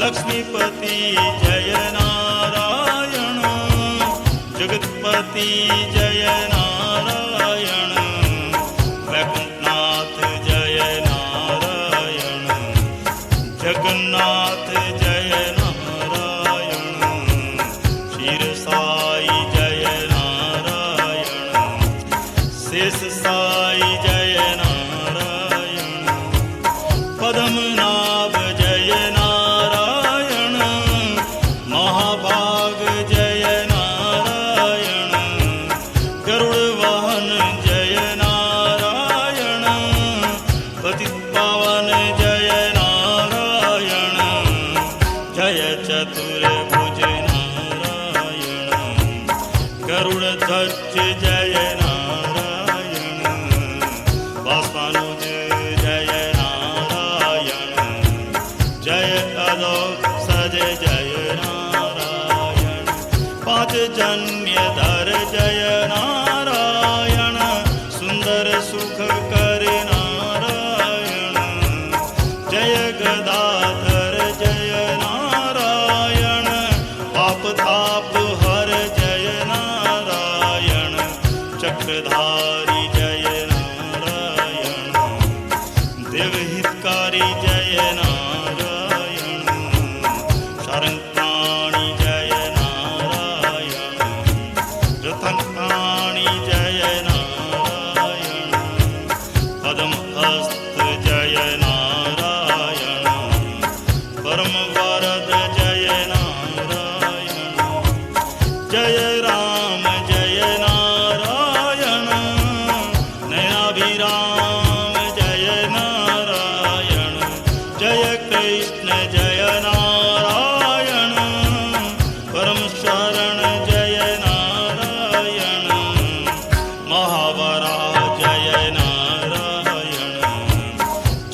लक्ष्मीपति जय नारायण, जगतपति जय नारायण, वैकुंठनाथ जय नारायण, जगन्नाथ जय नारायण, क्षीर साई जय नारायण, शेष साई जय नारायण, पद्मनाभ जय नारायण, महाभाग जय नारायण, गरुड़ वाहन जय नारायण, पतित पावन जय नारायण, जय चतुर्भुज नारायण, गरुड़ ध्वज जय नारायण, वासवानुज जय नारायण, जय अलोक सज जय नारायण, पांच जन्यधर जय नारायण, सुंदर सुख कर नारायण, जय गदाधर जय नारायण, पाप ताप हर जय नारायण, चक्रधारी जय नारायण, देवहितकारी जय नारायण, शारंगपाणि जय नारायण, रतनपाणि जय नारायण, पद्महस्त जय नारायण, परमवरद जय नारायण, जय राम जय नारायण, नयनाभिराम जय नारायण, जय कृष्ण जय नारायण, परम शरण जय नारायण, महावरा जय नारायण,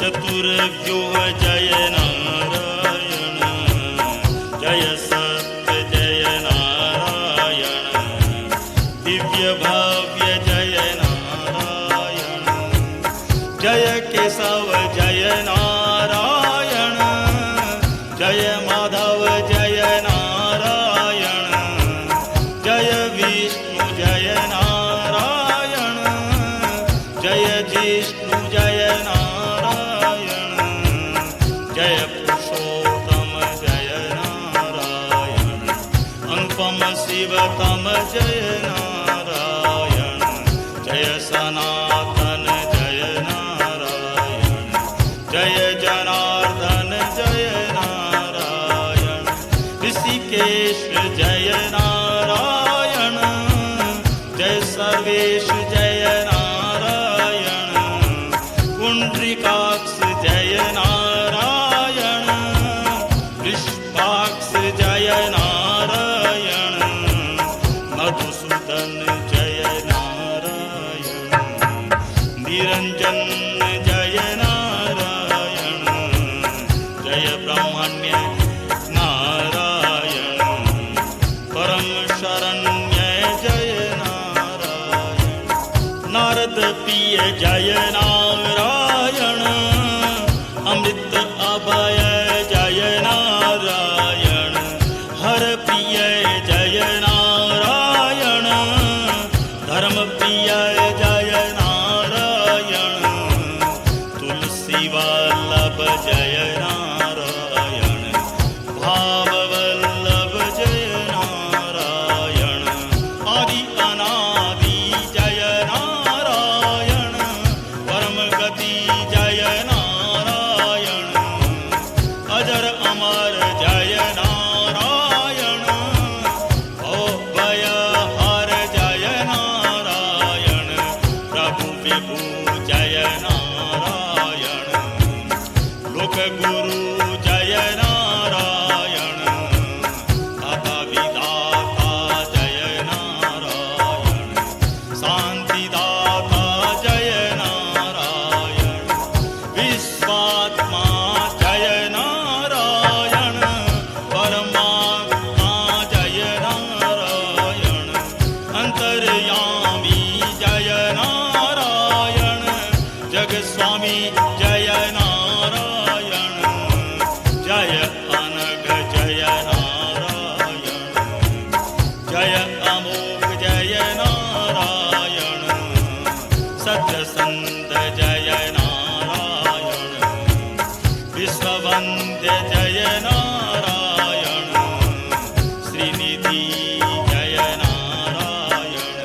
चतुर्व्यूह जय नारायण, जय सत्य जय नारायण, दिव्य भव्य जय नारायण, जय केशव जय नारायण, जय माधव जय नारायण, जय विष्णु जय नारायण, जय जिष्णु जय नारायण, जय पुरुषोत्तम जय नारायण, अनुपम शिवतम जय नारायण, जय सनातन जय नारायण, जय जनार्दन जय नारायण, ऋषिकेश जय नारायण, जय सर्वेश जय नारायण, पुंडरीकाक्ष जय नारायण, वृषभाक्ष जय नारायण, मधुसूदन जय नारायण, निरंजन जय नारायण, जय ब्रह्मण्य नारायण, परम शरण्य जय नारायण, नारद प्रिय जय नारायण, अमृत अभय जय नारायण, हर प्रिय जय नारायण, धर्म प्रिय जय नारायण, तुलसी वल्लभ जय नारायण, भाव वल्लभ जय नारायण, आदि अनादि जय नारायण, परम गति जय नारायण, अजर अमर जय नारायण, भय हर जय नारायण, प्रभु विभु जय नारायण, लोक गुरु जय नारायण, दाता विदाता जय नारायण, शांतिदाता जय नारायण, विश्वात्मा जय नारायण, परमात्मा जय नारायण, अंतर्यामी जय नारायण, जग स्वामी जय नारायण, जय विश्ववन्द्य जय नारायण श्रीनिधि जय नारायण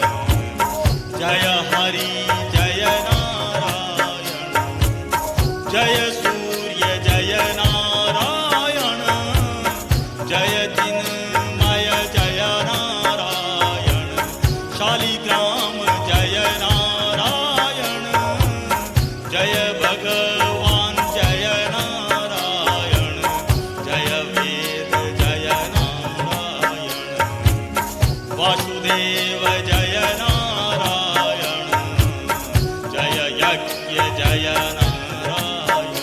जय हरि जय नारायण जय सूर्य जय नारायण जय चिन्मय जय नारायण शालिग्राम जय नारायण जय भगवान जय नारायण जय वेद जय नारायण वासुदेव जय नारायण जय यज्ञ जय नारायण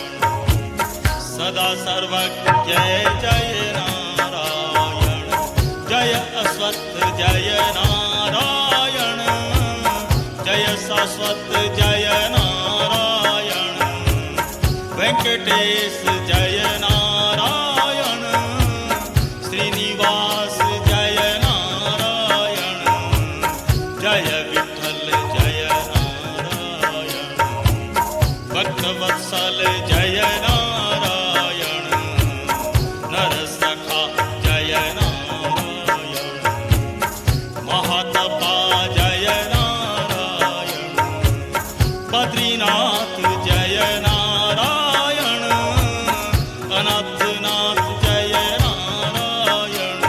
सदा सर्वज्ञ जय नारायण जय अश्वत्थ जय नारायण जय शाश्वत जय नारायण वेंकटेश जय नारायण श्रीनिवास जय नारायण जय विठ्ठल जय नारायण भक्तवत्सल जय नारायण नरसखा जय नारायण महातपा जय नारायण बद्रीनाथ जय नारायण अनाथनाथ जय नारायण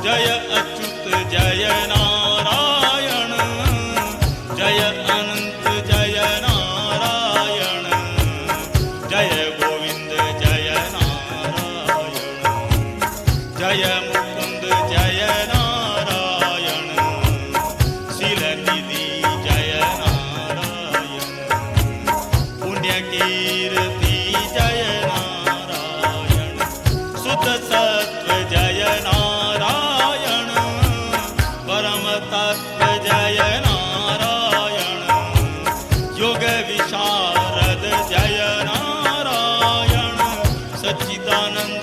जय अच्युत जय नारायण जय अनंत जय नारायण जय गोविंद जय नारायण जय मुकुंद जय नारायण शीलनिधि जय नारायण पुण्यकीर्ति जय नारायण शुद्ध सत्व जय नारायण परम तत्व जय नारायण योग विशारद जय नारायण सच्चिदानंद